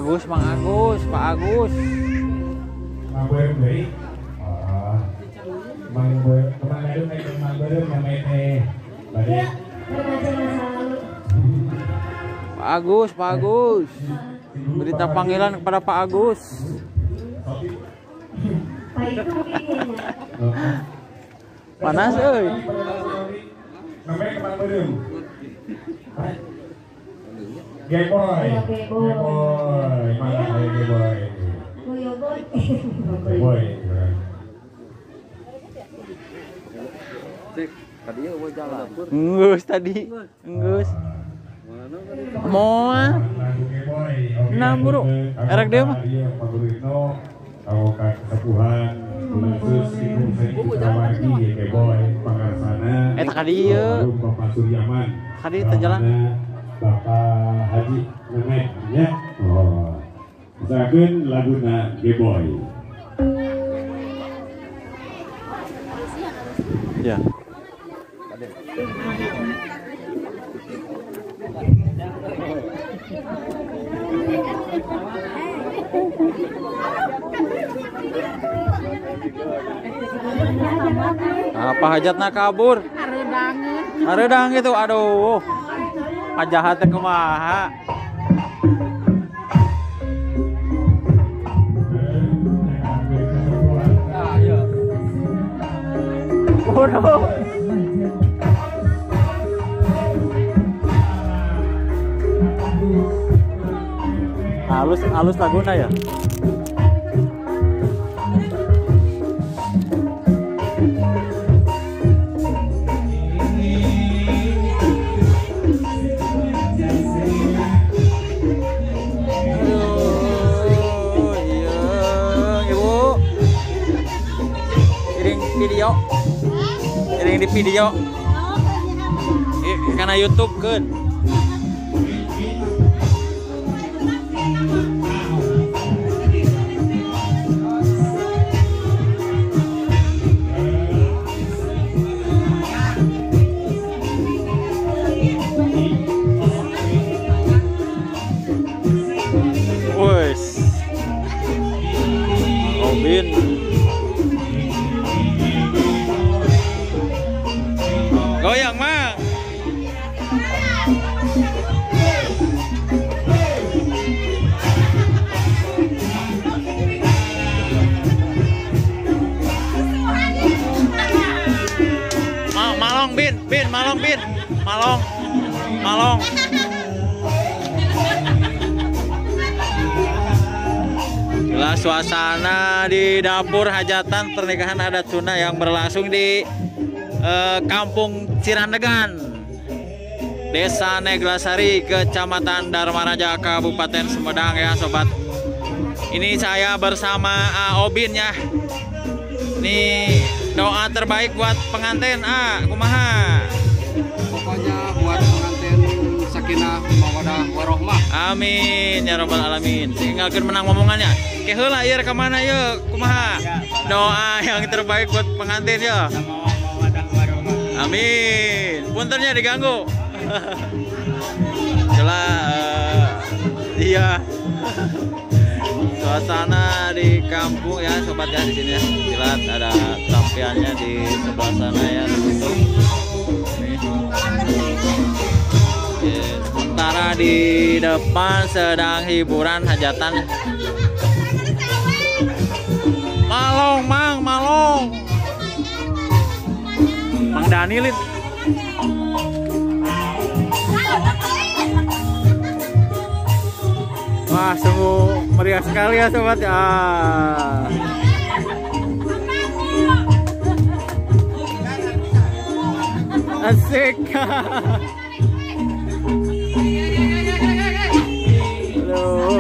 Agus, Mang Agus, Pak Agus. Mang Berem deui. Mang Berem kemarin naik Mang Berem namanya teh. Bade. Pak Agus, Pak Agus. Berita panggilan kepada Pak Agus. Panas euy. Namanya Mang Berem. Geboy. Geboy. Mana Geboy? Geboy. Tadi ya jalan. Enggeus tadi. Enggeus. Moal. Nah, bro. Erek dia mah. Tahu kesepuhan khusus ibu lagi Geboy pengasana. Eta ka dieu. Bapak Suryaman. Ka dieu teh jalan. Bapak Haji Mehmet ya. Oh. Misalkan laguna Geboy. Ya. Apa hajatna kabur? Hareudang gitu, aduh. Pajahat teh kumaha? Ah, iya. Waduh. Halus laguna ya. Iring di video karena YouTube kan. Wes Robin goyang mang. Malong bin malong. Inilah suasana di dapur hajatan pernikahan adat Sunda yang berlangsung di Kampung Cirandegan, Desa Neglasari, Kecamatan Dharmaraja, Kabupaten Sumedang ya sobat. Ini saya bersama Obin ya. Ini doa terbaik buat pengantin kumaha? Pokoknya buat pengantin sakinah mawaddah warohmah. Amin ya robbal alamin. Tinggalkan menang ngomongannya. Ke heula ieu ka mana ieu kumaha? Doa yang terbaik buat pengantin ya. Amin. Puntennya diganggu. Jelas. Iya. Suasana di kampung ya sobat ya di sini ya. Jelas ada tampilannya di sebelah sana ya di situ. Sementara di depan sedang hiburan hajatan. Malong, Malong. Mang Danilin. Wah, sungguh meriah sekali ya sobat ya. Asik. Halo.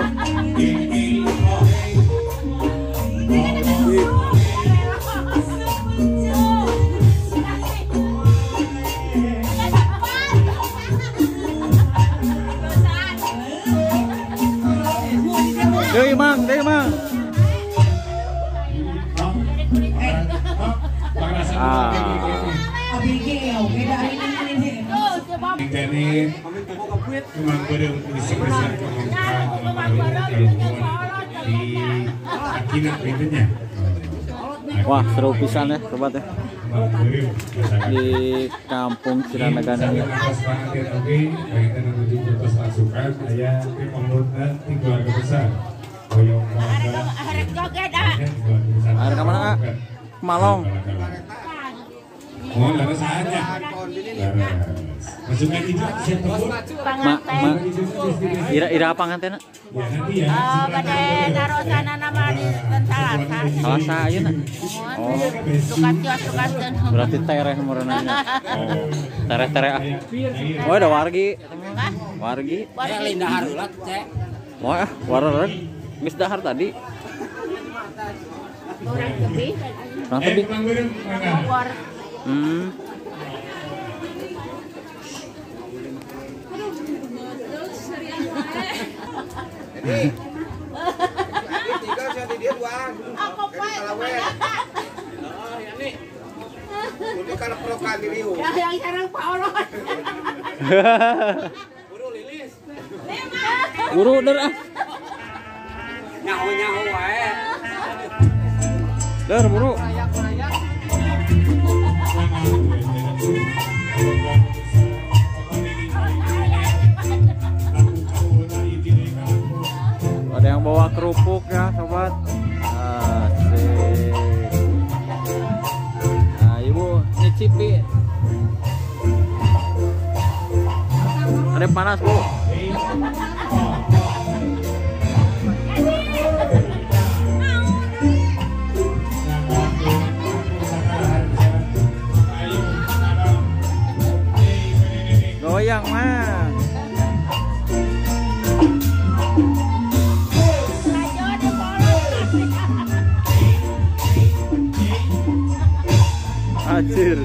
Deui Mang. Jadi memang pada bersih-bersih Kina pintunya. Wah, seru pisan ya, sobat ya. Di kampung Ciranegana ini. Keluarga besar. Boyong Ada kemana kak? Malong. oh, laras saatnya. Masukkan hijau siap tepuk. Ira apa nganten? Ya nanti ya. Bade narosana nama di Salasa. Salasa ayeuna. Oh, Sukat. berarti tereh mureunanya. Oh, tereh-tereh ah. Oh, ada wargi. Wargi. Lain dahar ulat, Cek. Wah, wareg. Geus dahar tadi. Orang lebih. Orang tadi. Bogor. Aku Ini kalau prokan di Riu. ya yang sekarang Pak Olon. Buru der ah. Nyaho-nyaho wae. Der buru. Ada yang bawa kerupuk ya sobat. Asik. Nah, ibu nyicipi. Ada yang panas bu. Goyang mah. Anjir.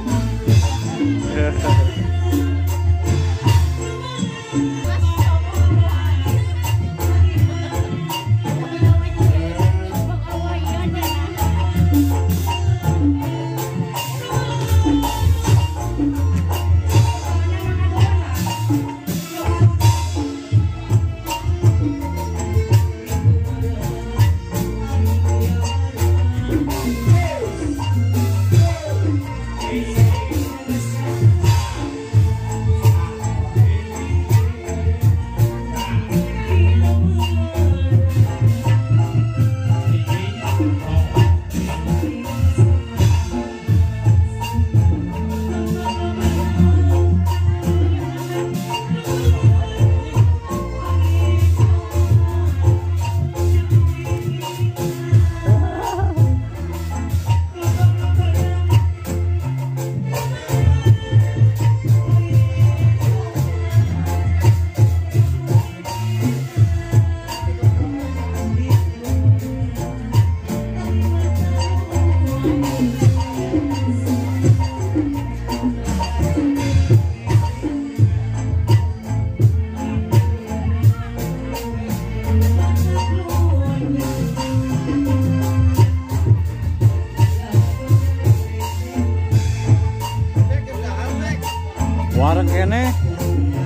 Warung kene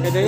gede.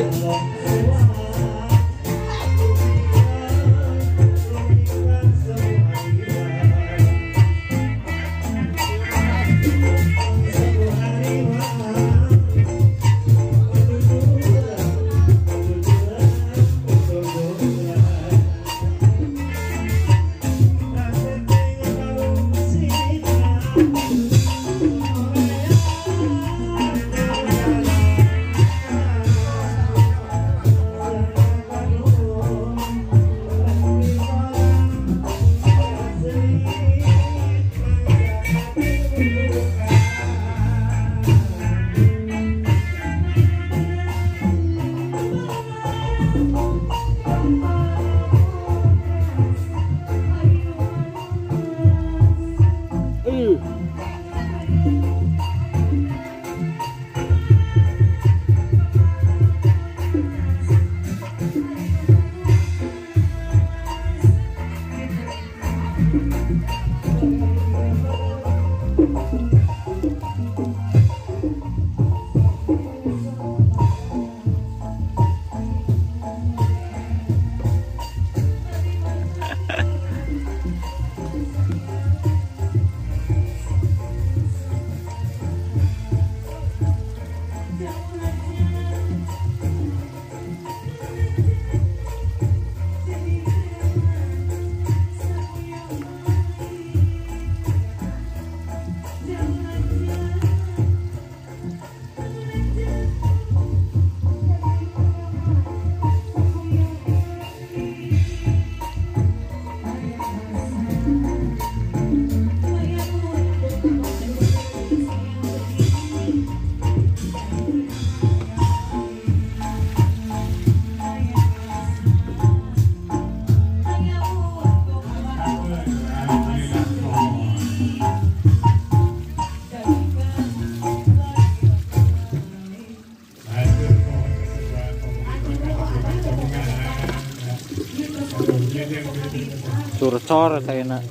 Surcor saya nak.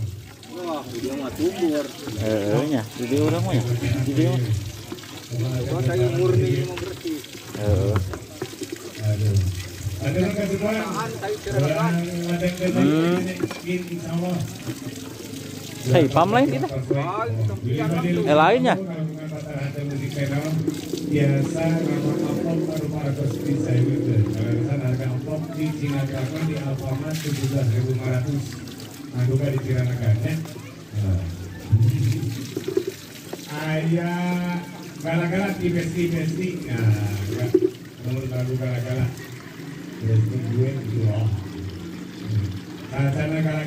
Wah, dia mah subur. Nya, jadi orang mah ya. Jadi mah. Wah, kayu murni mau bersih. Ada yang kedua, Hey, pam lain itu. Lainnya. Biasa nama amplop baru para kospi saya itu. Kalau harga amplop di Cingakrakan di Alfamart 17.500. Nah, juga dikiranakannya. Ayah gala-gala tipes-tipes. Nah, nomor baru gala-gala. Gue itu loh. Cara gala-gala